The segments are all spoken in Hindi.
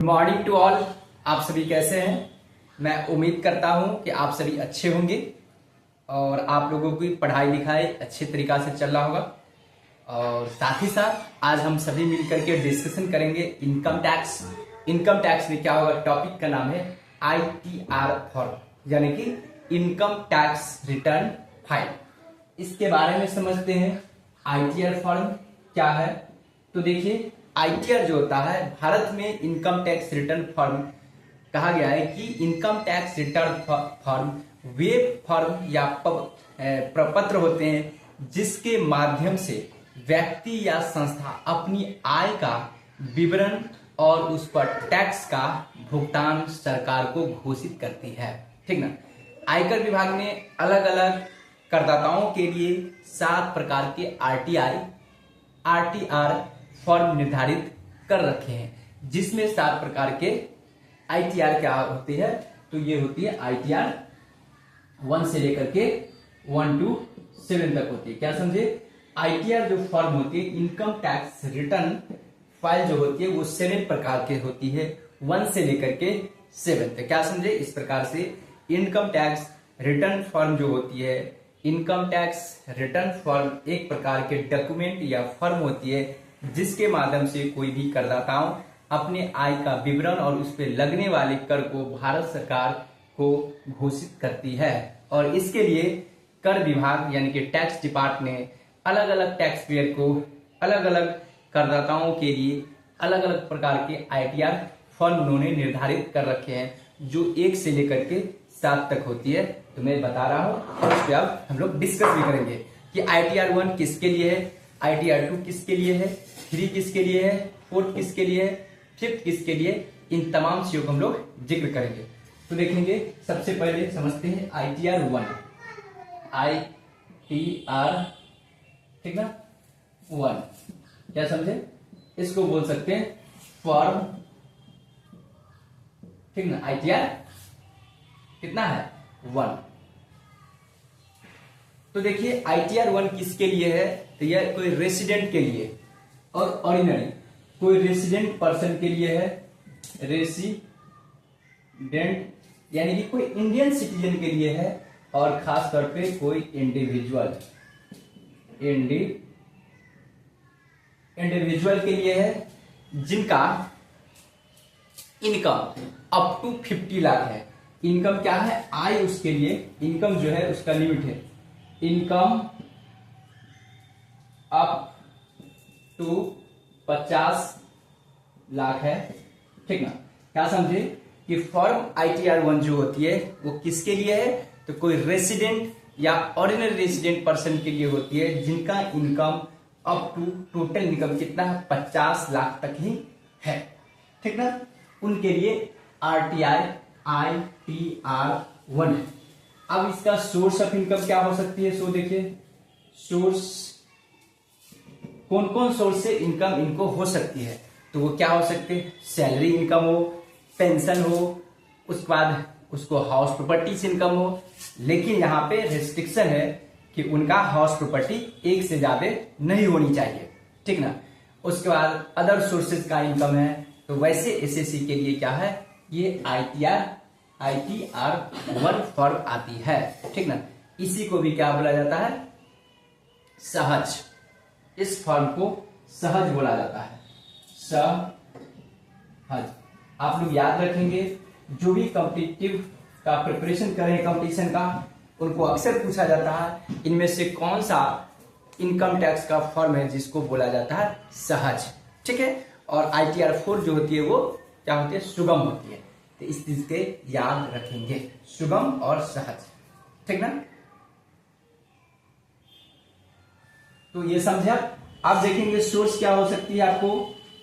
Good morning to all. आप सभी कैसे हैं? मैं उम्मीद करता हूं कि आप सभी अच्छे होंगे और आप लोगों की पढ़ाई लिखाई अच्छे तरीका से चल रहा होगा। और साथ ही साथ आज हम सभी मिलकर के डिस्कशन करेंगे इनकम टैक्स। इनकम टैक्स में क्या होगा, टॉपिक का नाम है ITR फॉर्म, यानी कि इनकम टैक्स रिटर्न फाइल। इसके बारे में समझते हैं। ITR फॉर्म क्या है? तो देखिए, ITR जो होता है भारत में इनकम टैक्स रिटर्न फॉर्म कहा गया है कि इनकम टैक्स रिटर्न फॉर्म वे फॉर्म या प्रपत्र होते हैं जिसके माध्यम से व्यक्ति या संस्था अपनी आय का विवरण और उस पर टैक्स का भुगतान सरकार को घोषित करती है। ठीक ना। आयकर विभाग ने अलग अलग करदाताओं के लिए 7 प्रकार के RTR फॉर्म निर्धारित कर रखे हैं, जिसमें 7 प्रकार के ITR क्या होती है, तो ये होती है ITR 1 से लेकर के 1 to 7 तक होती है। क्या समझे? ITR जो फॉर्म होती है, इनकम टैक्स रिटर्न फाइल जो होती है वो 7 प्रकार के होती है, 1 से लेकर के 7 तक। क्या समझे? इस प्रकार से इनकम टैक्स रिटर्न फॉर्म जो होती है, इनकम टैक्स रिटर्न फॉर्म एक प्रकार के डॉक्यूमेंट या फॉर्म होती है जिसके माध्यम से कोई भी करदाताओं अपने आय का विवरण और उस पर लगने वाले कर को भारत सरकार को घोषित करती है। और इसके लिए कर विभाग यानी कि टैक्स डिपार्टमेंट ने अलग अलग टैक्स पेयर को अलग अलग करदाताओं के लिए अलग अलग प्रकार के ITR फॉर्म उन्होंने निर्धारित कर रखे हैं, जो 1 से लेकर के 7 तक होती है। तो मैं बता रहा हूं और उस पर अब हम लोग डिस्कस भी करेंगे कि ITR 1 किसके लिए है, ITR 2 किसके लिए है, 3 किसके लिए है, 4 किसके लिए है, 5th किसके लिए, इन तमाम चीजों को हम लोग जिक्र करेंगे। तो देखेंगे, सबसे पहले समझते हैं ITR 1। ITR, ठीक ना, 1 क्या समझे? इसको बोल सकते हैं फॉर्म, ठीक ना। ITR कितना है? 1। तो देखिए, ITR 1 किसके लिए है, तो यह कोई रेसिडेंट के लिए और ऑर्डिनरी कोई रेसिडेंट पर्सन के लिए है। रेसिडेंट यानी कि कोई इंडियन सिटीजन के लिए है, और खास तौर पे कोई इंडिविजुअल के लिए है जिनका इनकम अप टू 50 लाख है। इनकम क्या है? आय उसके लिए, इनकम जो है उसका लिमिट है, इनकम अप टू 50 लाख है। ठीक ना। क्या समझे कि फॉर्म ITR 1 जो होती है वो किसके लिए है, तो कोई रेसिडेंट या ऑर्डिनरी रेसिडेंट पर्सन के लिए होती है जिनका income up to total income कितना है, 50 लाख तक ही है। ठीक ना। उनके लिए ITR 1 है। अब इसका सोर्स ऑफ इनकम क्या हो सकती है? सो देखिए, सोर्स कौन कौन सोर्स से इनकम इनको हो सकती है, तो वो क्या हो सकते हैं? सैलरी इनकम हो, पेंशन हो, उसके बाद उसको हाउस प्रॉपर्टी से इनकम हो। लेकिन यहाँ पे रेस्ट्रिक्शन है कि उनका हाउस प्रॉपर्टी 1 से ज्यादा नहीं होनी चाहिए। ठीक ना। उसके बाद अदर सोर्सेज का इनकम है, तो वैसे SSC के लिए क्या है, ये ITR 1 फॉर्म आती है। ठीक ना। इसी को भी क्या बोला जाता है? सहज। इस फॉर्म को सहज बोला जाता है, सहज। आप लोग याद रखेंगे, जो भी कॉम्पिटिटिव का प्रिपरेशन करें कंपटीशन का, उनको अक्सर पूछा जाता है इनमें से कौन सा इनकम टैक्स का फॉर्म है जिसको बोला जाता है सहज। ठीक है। और ITR 4 जो होती है वो क्या होती है? सुगम होती है। तो इस चीज के याद रखेंगे, सुगम और सहज। ठीक ना। तो ये समझे आप देखेंगे सोर्स क्या हो सकती है आपको,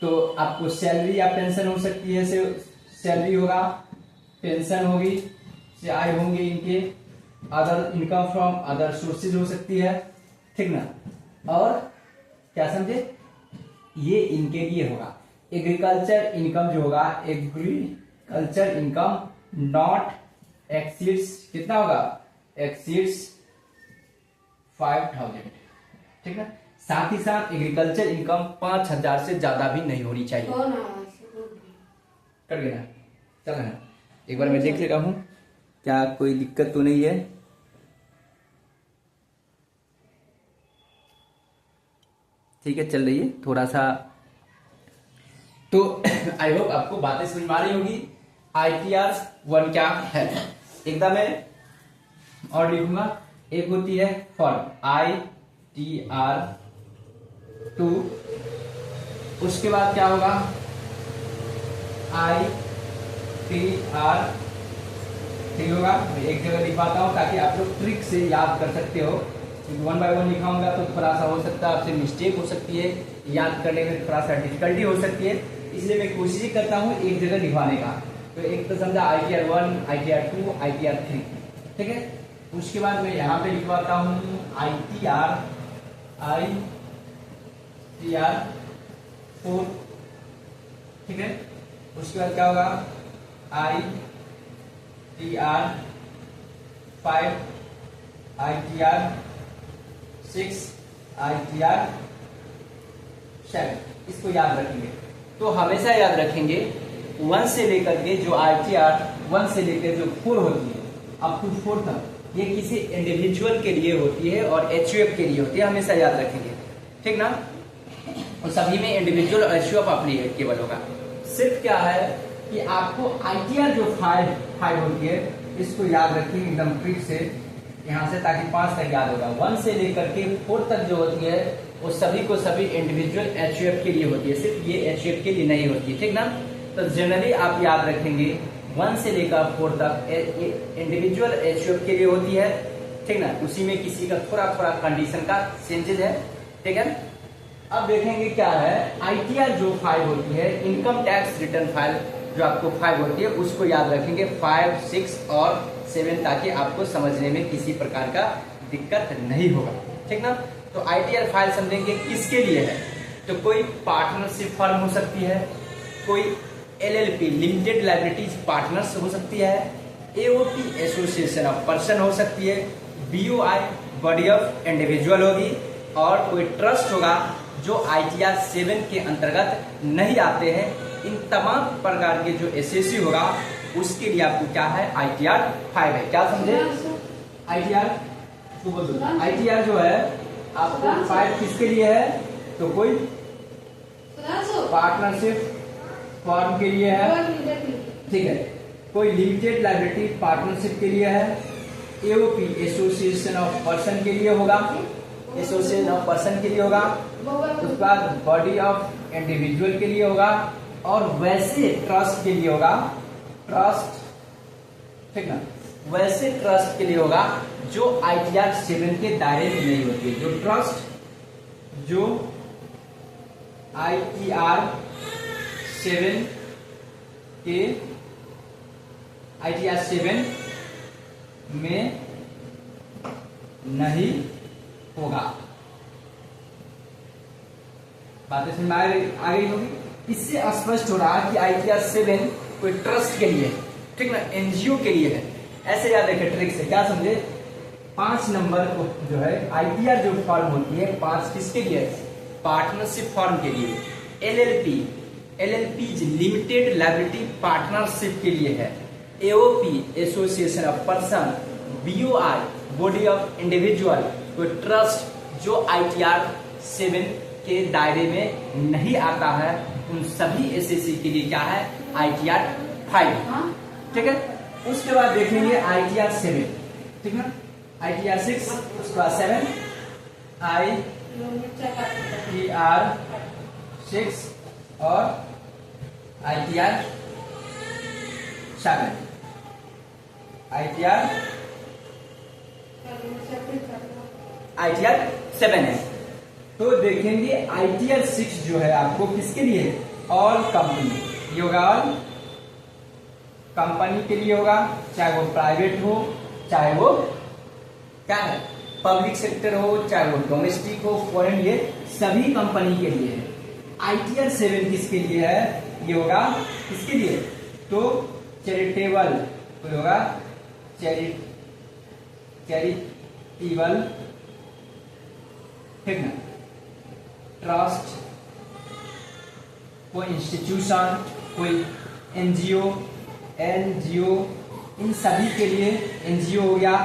तो आपको सैलरी या पेंशन हो सकती है। सैलरी होगा, पेंशन होगी, से आय होंगे इनके, other income from other sources हो सकती है। ठीक ना। और क्या समझे, ये इनके लिए होगा एग्रीकल्चर इनकम जो होगा, एग्रीकल्चर इनकम नॉट एक्सीड्स, कितना होगा? एक्सीड्स 5000। ठीक है। साथ ही साथ एग्रीकल्चर इनकम 5000 से ज्यादा भी नहीं होनी चाहिए। कट गया ना, चल ना एक बार मैं देख लेता हूँ क्या कोई दिक्कत तो नहीं है। ठीक है, चल रही है थोड़ा सा। तो आई होप आपको बातें समझ में आ रही होगी। ITR 1 क्या है, एकदम मैं और लिखूंगा। एक होती है फॉर्म ITR 2, उसके बाद क्या होगा ITR 3 होगा। मैं एक जगह लिखवाता हूँ ताकि आप लोग ट्रिक से याद कर सकते हो, क्योंकि 1 बाय 1 लिखाऊंगा तो थोड़ा सा हो सकता है आपसे मिस्टेक हो सकती है, याद करने में थोड़ा सा डिफिकल्टी हो सकती है, इसलिए मैं कोशिश करता हूँ एक जगह लिखवाने का। तो एक तो समझा ITR 1, ITR 2, ITR 3, ठीक है। उसके बाद मैं यहाँ पे लिखवाता हूँ ITR 4, ठीक है। उसके बाद क्या होगा ITR 5, ITR 6, ITR 7, इसको याद रखेंगे। तो हमेशा याद रखेंगे 1 से लेकर के जो ITR 1 से लेकर जो 4 होती है अप टू 4 तक, ये किसी इंडिविजुअल के लिए होती है और HUF के लिए होती है, हमेशा याद रखेंगे, ठीक ना। और सभी में इंडिविजुअल और HUF एप्लीकेट केवल होगा। सिर्फ क्या है कि आपको ITR जो 5 होती है इसको याद रखिए एकदम ट्रिक से यहाँ से, ताकि 5 तक याद होगा। 1 से लेकर के 4 तक जो होती है वो सभी को सभी इंडिविजुअल HUF के लिए होती है, सिर्फ ये HUF के लिए नहीं होती है, ठीक ना। तो जनरली आप याद रखेंगे 1 से लेकर 4 तक इंडिविजुअल HUF के लिए होती है, ठीक ना। उसी में किसी का थोड़ा थोड़ा कंडीशन का चेंजेस है, ठीक है। अब देखेंगे क्या है ITR जो 5 होती है, इनकम टैक्स रिटर्न फाइल जो आपको 5 होती है उसको याद रखेंगे 5, 6 और 7, ताकि आपको समझने में किसी प्रकार का दिक्कत नहीं होगा, ठीक ना। तो ITR फाइल समझेंगे किसके लिए है, तो कोई पार्टनरशिप फर्म हो सकती है, कोई LLP लिमिटेड लाइबिलिटीज पार्टनर्स हो सकती है, AOP एसोसिएशन ऑफ पर्सन हो सकती है, BOI बॉडी ऑफ इंडिविजुअल होगी, और कोई ट्रस्ट होगा जो ITR 7 के अंतर्गत नहीं आते हैं। इन तमाम प्रकार के जो SAC होगा उसके लिए आपको क्या है ITR 5 है, क्या समझे। ITR जो है आपको 5 किसके लिए है, तो कोई पार्टनरशिप फॉर्म के लिए है, ठीक है, कोई लिमिटेड लाइबिलिटी पार्टनरशिप के लिए है, AOP एसोसिएशन ऑफ पर्सन के लिए होगा, एसोसिएशन ऑफ पर्सन के लिए होगा, उसके बाद बॉडी ऑफ इंडिविजुअल के लिए होगा, और वैसे ट्रस्ट के लिए होगा, ट्रस्ट, ठीक ना, वैसे ट्रस्ट के लिए होगा जो ITR 7 के दायरे में नहीं होती है। जो ट्रस्ट जो ITR 7 के ITR 7 में नहीं होगा, बातें समझ में आ गई होगी। इससे स्पष्ट हो रहा है कि ITR 7 कोई ट्रस्ट के लिए, ठीक ना, NGO के लिए है, ऐसे याद रखें ट्रिक से, क्या समझे। 5 नंबर को जो है ITR जो फॉर्म होती है 5 किसके लिए, पार्टनरशिप फॉर्म के लिए, LLP लिमिटेड लाइबिलिटी पार्टनरशिप के लिए है, AOP association of person, BOI body of individual, कोई ट्रस्ट जो ITR 7 के दायरे में नहीं आता है, उन सभी SAC के लिए क्या है ITR 5, ठीक है। उसके बाद देखेंगे ITR 7, ठीक ना, ITR 6, उसके बाद 7, ITR 6 और ITR 7, ITR 7 है। तो देखेंगे ITR 6 जो है आपको किसके लिए, ऑल कंपनी, ये होगा ऑल कंपनी के लिए होगा, चाहे वो प्राइवेट हो, चाहे वो क्या है पब्लिक सेक्टर हो, चाहे वो डोमेस्टिक हो, फॉरेन, ये सभी कंपनी के लिए है। ITR 7 किसके लिए है, ये होगा किसके लिए, तो चैरिटेबल, तो होगा चैरिटेबल, ठीक ना, ट्रस्ट, कोई इंस्टीट्यूशन, कोई एनजीओ, एनजीओ इन सभी के लिए एनजीओ हो गया,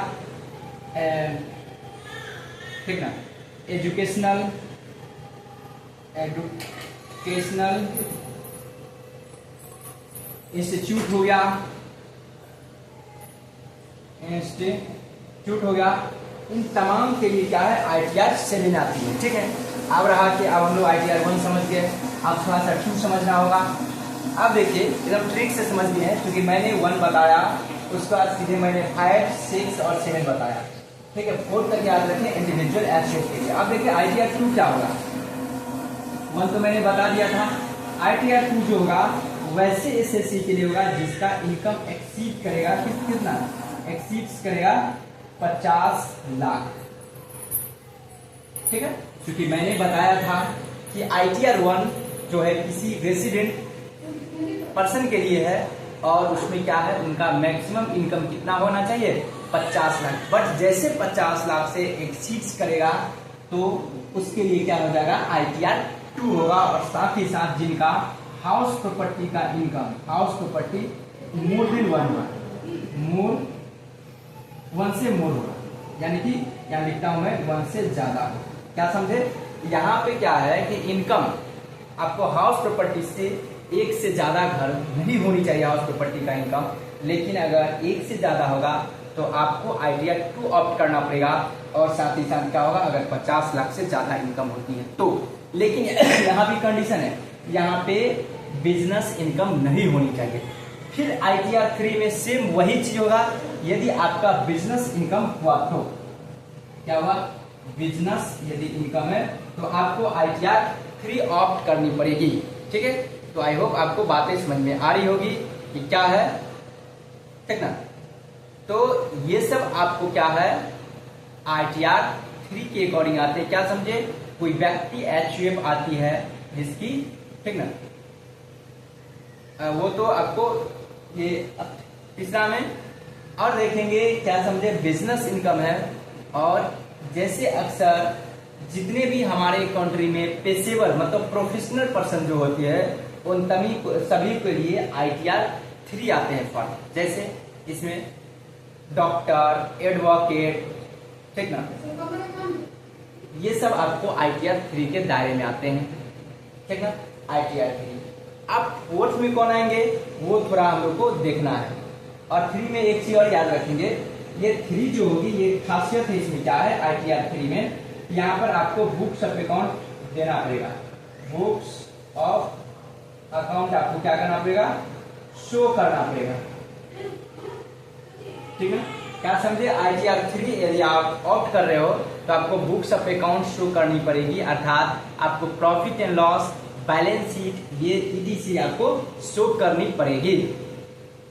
ठीक ना, एजुकेशनल इंस्टीट्यूट हो गया, इंस्टीट्यूट हो गया, इन तमाम के लिए क्या है ITR 7 आती है। ठीक है, अब रहा कि अब हम लोग ITR 1 समझ गए, अब थोड़ा सा 2 समझना होगा। अब देखिए एकदम ट्रिक से समझ लिए हैं, क्योंकि मैंने 1 बताया, उसके बाद सीधे मैंने 5, 6 और 7 बताया। ठीक है, 4 तक याद रखें इंडिविजुअल एब्स्ट्रैक्ट के लिए। अब देखिए ITR 2 क्या होगा, 1 तो मैंने बता दिया था। ITR 2 जो होगा वैसे SSC के लिए होगा जिसका इनकम एक्सीड करेगा कितना, एक्सीड करेगा 50 लाख। ठीक है, क्योंकि मैंने बताया था कि ITR 1 जो है किसी रेसिडेंट पर्सन के लिए है, और उसमें क्या है उनका मैक्सिमम इनकम कितना होना चाहिए 50 लाख। बट जैसे 50 लाख से एक्सीड करेगा तो उसके लिए क्या हो जाएगा ITR 2 होगा। और साथ ही साथ जिनका हाउस प्रॉपर्टी का income, house property more than 1 होगा, मोर 1 से मोर होगा, यानी कि यहाँ लिखता हूं मैं 1 से ज्यादा हो। क्या समझे, यहाँ पे क्या है कि इनकम आपको हाउस प्रॉपर्टी से 1 से ज्यादा घर नहीं होनी चाहिए हाउस प्रॉपर्टी का इनकम, लेकिन अगर 1 से ज्यादा होगा तो आपको ITR 2 ऑप्ट करना पड़ेगा। और साथ ही साथ क्या होगा, अगर 50 लाख से ज्यादा इनकम होती है तो। लेकिन यहाँ भी कंडीशन है, यहाँ पे बिजनेस इनकम नहीं होनी चाहिए। फिर ITR 3 में सेम वही चीज होगा, यदि आपका बिजनेस इनकम हुआ तो क्या हुआ, बिजनेस यदि इनकम है तो आपको ITR 3 ऑप्ट करनी पड़ेगी। ठीक है, तो आई होप आपको बातें समझ में आ रही होगी कि क्या है, ठीक ना। तो ये सब आपको क्या है ITR 3 के अकॉर्डिंग आते हैं। क्या समझे, कोई व्यक्ति HUF आती है जिसकी, ठीक ना, वो तो आपको ये तीसरा में और देखेंगे। क्या समझे, बिजनेस इनकम है। और जैसे अक्सर जितने भी हमारे कंट्री में पेशेवर मतलब प्रोफेशनल पर्सन जो होती है उन सभी के लिए ITR 3 आते हैं फॉर्म। जैसे इसमें डॉक्टर, एडवोकेट, ठीक ना, ये सब आपको ITR 3 के दायरे में आते हैं। ठीक ना, ITR 3। अब 4th में कौन आएंगे वो थोड़ा हम लोग को देखना है। और 3 में एक चीज और याद रखेंगे, ये 3 जो होगी ये खासियत है इसमें क्या है ITR 3 में, यहाँ पर आपको बुक्स ऑफ अकाउंट देना पड़ेगा। बुक्स ऑफ अकाउंट आपको क्या करना पड़ेगा, शो करना पड़ेगा। ठीक है, क्या समझे, ITR 3 यदि आप ऑप्ट कर रहे हो तो आपको बुक्स ऑफ अकाउंट शो करनी पड़ेगी, अर्थात आपको profit and loss, balance sheet, ये ETC आपको शो करनी पड़ेगी।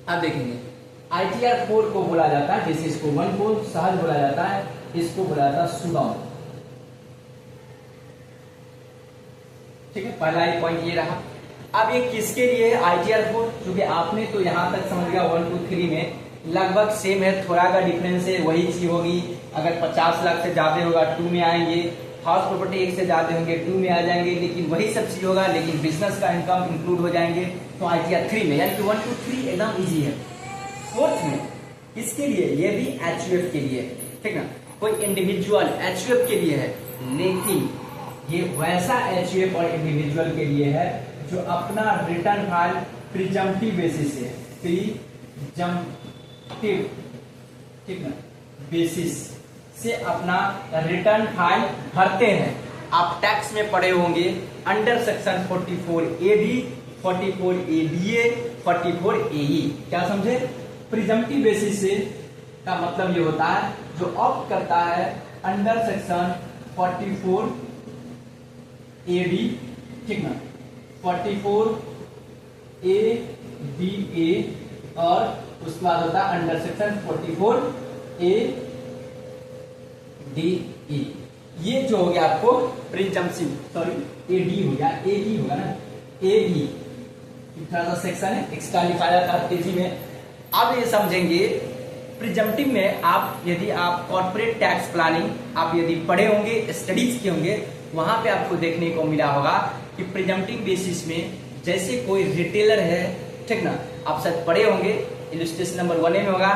अब देखेंगे ITR 4 को बोला जाता है, जैसे इसको 1 को सहज बोला जाता है, इसको बोला जाता है सुगम। ठीक है, पहला ही पॉइंट ये रहा। अब ये किसके लिए है ITR 4, क्योंकि आपने तो यहां तक समझ गया 1, 2, 3 में लगभग सेम है, थोड़ा का डिफरेंस है, वही चीज होगी। अगर 50 लाख से ज्यादा होगा 2 में आएंगे, हाउस प्रॉपर्टी 1 से ज्यादा होंगे 2 में आ जाएंगे, लेकिन वही सब चीज होगा, लेकिन बिजनेस का इनकम इंक्लूड हो जाएंगे तो ITR 3 में, यानी कि 1, 2, 3 एकदम इजी है। 4th में किसके लिए, ये भी HUF के लिए, ठीक ना, कोई इंडिविजुअल HUF के लिए है, लेकिन ये वैसा HUF और इंडिविजुअल के लिए है जो अपना रिटर्न फाइल प्रिजम्पटिव बेसिस है, प्रिजम्पटिव, ठीक ना, बेसिस से अपना रिटर्न फाइल भरते हैं। आप टैक्स में पढ़े होंगे under section 44AB, 44ADA, 44AE। क्या समझे, प्रिजम्पटिव बेसिस से का मतलब ये होता है जो ऑप्ट करता है अंडर सेक्शन 44AD, ठीक ना, 44ADA, और उसके बाद होता है अंडर सेक्शन 44ADE। ये जो हो गया आपको प्रिजम्पटिव, सॉरी AD हो गया, AE होगा ना, AE थोड़ा सा सेक्शन है, एक्स्ट्रा लिखा जाता है तेजी में। अब ये समझेंगे प्रिजम्पटिव में आप यदि आप कॉर्पोरेट टैक्स प्लानिंग आप यदि पढ़े होंगे, स्टडीज किए होंगे, वहां पे आपको देखने को मिला होगा कि प्रिजम्पटिव बेसिस में जैसे कोई रिटेलर है ठीक ना। आप शायद पढ़े होंगे, इलस्ट्रेशन नंबर 1 में होगा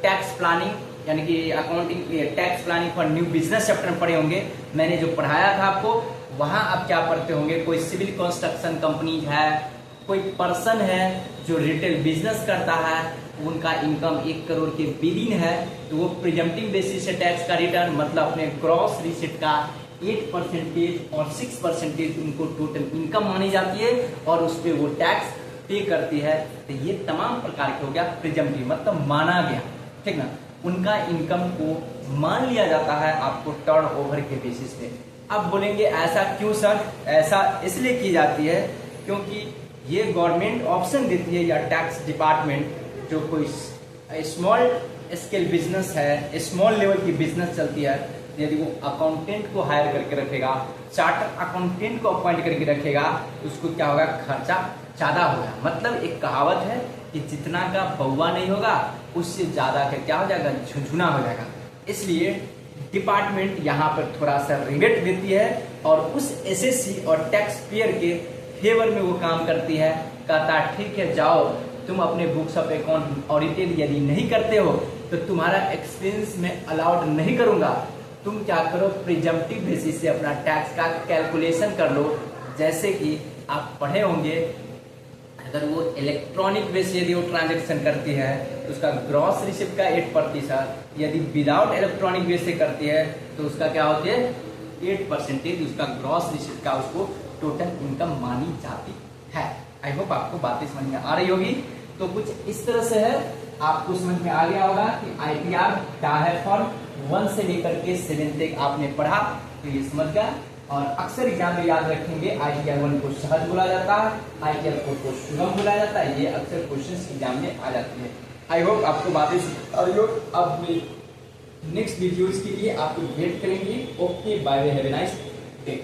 टैक्स प्लानिंग, यानी कि accounting tax planning for new business chapter में पढ़े होंगे। मैंने जो पढ़ाया था आपको, वहां आप क्या पढ़ते होंगे, कोई सिविल कंस्ट्रक्शन कंपनी है, कोई पर्सन है जो रिटेल बिजनेस करता है, उनका इनकम 1 करोड़ के बिलियन है, तो वो प्रिजम्पटिव बेसिस से टैक्स का रिटर्न, मतलब अपने ग्रॉस रिसीट का 8% और 6% उनको टोटल इनकम मानी जाती है और उस पर वो टैक्स पे करती है। तो ये तमाम प्रकार के हो गया प्रिजम्पटिव, मतलब माना गया, ठीक ना। उनका इनकम को मान लिया जाता है आपको टर्न ओवर के बेसिस पे। अब बोलेंगे ऐसा क्यों सर? ऐसा इसलिए की जाती है क्योंकि ये गवर्नमेंट ऑप्शन देती है, या टैक्स डिपार्टमेंट जो कोई स्मॉल स्केल बिजनेस है, स्मॉल लेवल की बिजनेस चलती है, यदि वो अकाउंटेंट को हायर करके रखेगा, चार्टर अकाउंटेंट को अपॉइंट करके रखेगा, उसको क्या होगा, खर्चा ज्यादा होगा। मतलब एक कहावत है कि जितना का बउआ नहीं होगा उससे ज्यादा का क्या हो जाएगा, झुंझुना हो जाएगा। इसलिए डिपार्टमेंट यहाँ पर थोड़ा सा रिबेट देती है और उस एसएससी और टैक्स पेयर के फेवर में वो काम करती है। कहता ठीक है, जाओ तुम अपने बुक्स ऑफ अकाउंट ऑडिटेड यदि नहीं करते हो तो तुम्हारा एक्सपेंस में अलाउड नहीं करूंगा, तुम क्या करो, प्रिजम्पटिव बेसिस से अपना टैक्स का कैलकुलेशन कर लो। जैसे कि आप पढ़े होंगे, अगर वो इलेक्ट्रॉनिक बेस यदि वो ट्रांजेक्शन करती है तो उसका ग्रॉस रिसिप्ट का 8%, यदि विदाउट इलेक्ट्रॉनिक बेस से करती है तो उसका क्या होती है, 8% उसका ग्रॉस रिसिप्ट का उसको टोटल इनकम मानी जाती है। आई होप आपको बातें समझ में आ रही होगी। तो कुछ इस तरह से है, आपको समझ में आ गया होगा कि ITR क्या है। फॉर्म 1 से लेकर के 7 तक आपने पढ़ा तो ये समझ गया। और अक्सर एग्जाम में याद रखेंगे, ITR 1 को सहज बोला जाता है, ITR 4 को सुगम बोला जाता है। ये अक्सर क्वेश्चंस एग्जाम में आ जाती है। आई होप आपको बातें अब नेक्स्ट वीडियोस के लिए आपको वेट करेंगे। Okay, bye bye, have a nice day.